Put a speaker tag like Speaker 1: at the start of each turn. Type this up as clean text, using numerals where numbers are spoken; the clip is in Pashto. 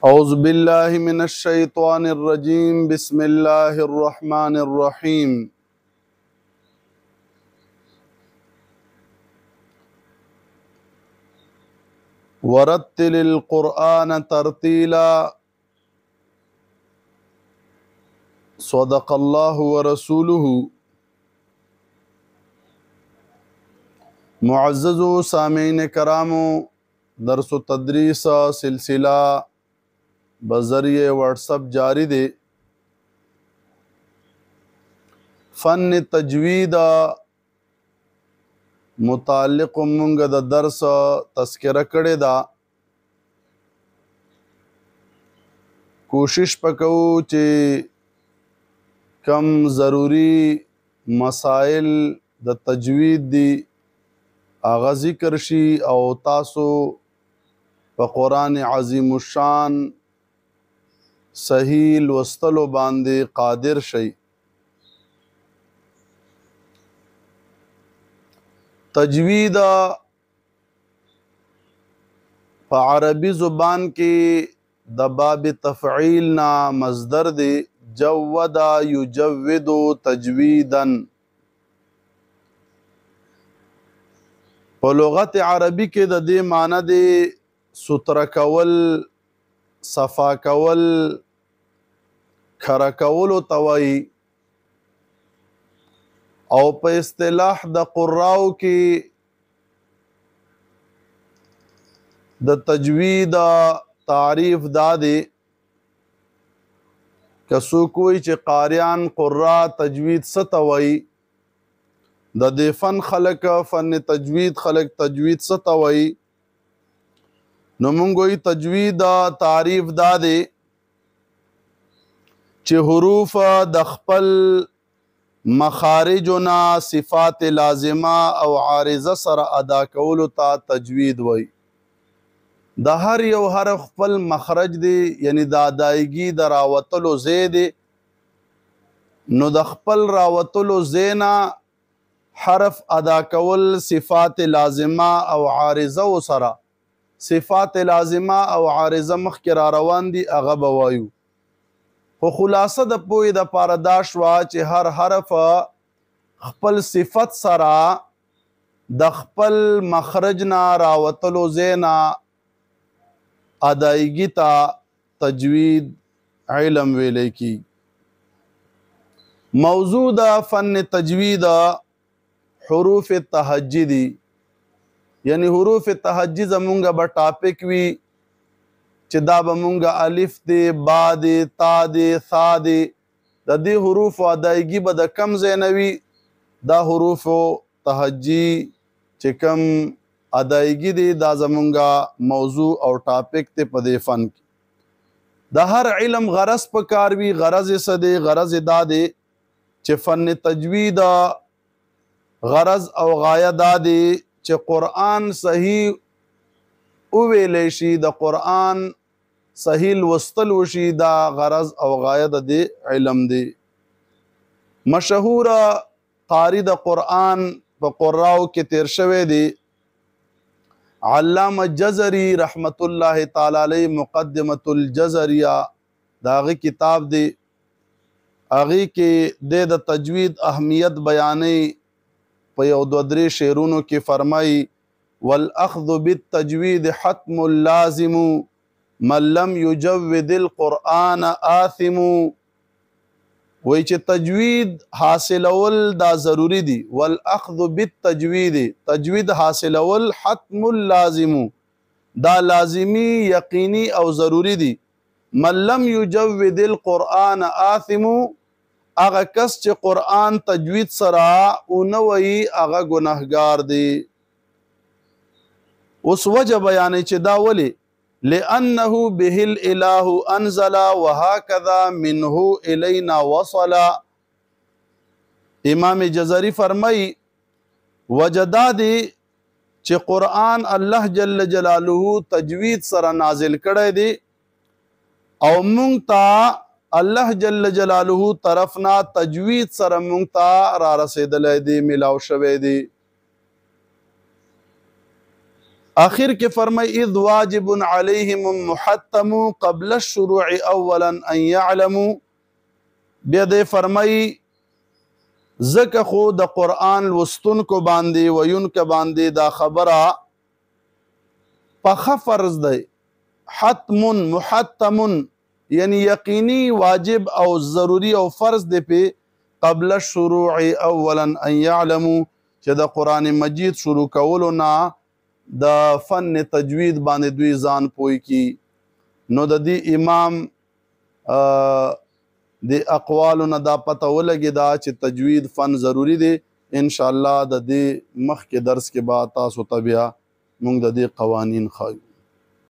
Speaker 1: أعوذ بالله من الشيطان الرجيم بسم الله الرحمن الرحيم ورتل القرآن ترتيلا صدق الله ورسوله. معزز سامعین کرامو، درس و تدریس سلسلہ بذریعہ واٹس اپ جاری دے. فن تجوید متعلق مونږ د درس تذکرہ کړی دا. کوشش پکو چې کم ضروری مسائل د تجوید دی آغا ذکر شي او تاسو په قرآن عظیم الشان صحیح لوستلو باندې قادر شئ. تجوید په عربی زبان کې د باب تفعیل نا مصدر دی. جود یجود تجویدن. په لغت عربی کې د دې معنی دی ستر کول، صفا کول، کھرا کولو توای. او په اصطلاح د قراو کې د تجوید تعریف دا دی که څوک وایي چې قاریان قرا تجوید څه ته وایي، د دې فن خلک فن تجوید خلک تجوید څه ته وایي، نو مونږ وایي تجوید تعریف دا دی چې حروف د خپل مخارجنا صفات لازمه او عارضه سره ادا کولو ته تجوید وایي. د هر یو حرف خپل مخرج دی، یعنی د ادایګي د راوتلو ځای دی. نو د خپل راوتلو ځای نه حرف ادا کول صفات لازمه او عارضه سره، صفات لازمه او عارضه مخکې را روان دي هغه به وایو. خو خلاصه د پوهې دپاره دا شوه چې هر حرف خپل صفت سره د خپل مخرج نه راوتلو ځای نه ادایګي ته تجوید علم ویلی کی. موضوع د فن تجوید حروف تهجی دی، یعنی حروف تهجی زمونږ به ټاپک وي چې دا به مونږ الف دی، با دی، تا دی، ثا دی. د دې حروف ادایګي به د کم ځای نه وي. دا حروف تهجی چې کم ادایګي دی دا زمونږ موضوع او ټاپک ته په دې فن کې. د هر علم غرض په کار وي. غرض یې څه دی؟ غرض یې دا دی چې فن تجوید غرض او غایه دا دی چې قرآن صحیح وویلی شي، د قرآن صحیح لوستل وشي. دا غرض او غایه د دې علم دی. مشهور قاری د قرآن په قراو کې تیر شوی دی علامه جزری رحمت الله تعالی علیه. مقدمة الجزریه دا هغه کتاب دی. هغې کې د تجوید اهمیت بیانوي. په یو دوه درې شعرونو کې فرمایي والاخذ بالتجوید حتم لازم من لم یجود القرآن آثم. وای چې تجوید حاصلول دا ضروری دی. والاخذ بالتجوید، تجوید حاصلول حتم لازم دا لازمی یقینی او ضروری دی. من لم یجود القرآن آثم، هغه کس چې قرآن تجوید سره ونه وایي هغه ګناهګار دی. اوس وجه بیانوي چې دا ولې؟ لأنه به الإله أنزل وهكذا منه إلينا وصل. امام جزری فرمائی وجدا دی چې قرآن الله جل جلاله تجوید سره نازل کړی دی او مونږ ته الله جل جلاله طرفنا تجوید سره مونږ ته را رسیدلی دی، ملاو شوی دی. آخر کې فرمای اذ واجب علیهم محتم قبل الشروع اولا ان يعلموا. بیا دې فرمای زکه خو د قرآن لوستونکو باندې ویونکو باندې دا خبره پخه فرض دی، حتم محتم یعنی یقینی واجب او ضروری او فرض دی پی قبل الشروع اولا ان يعلموا چې د قرآن مجید شروع کولو نه د فن تجوید باندې دوی ځان پوي کی. نو د دې امام د اقوالو نه دا پته ولګي دا چې تجوید فن ضروری دی. ان شاء الله د دې مخکې درس کې به تاسو ته بیا موږ د دې قوانین ښایو.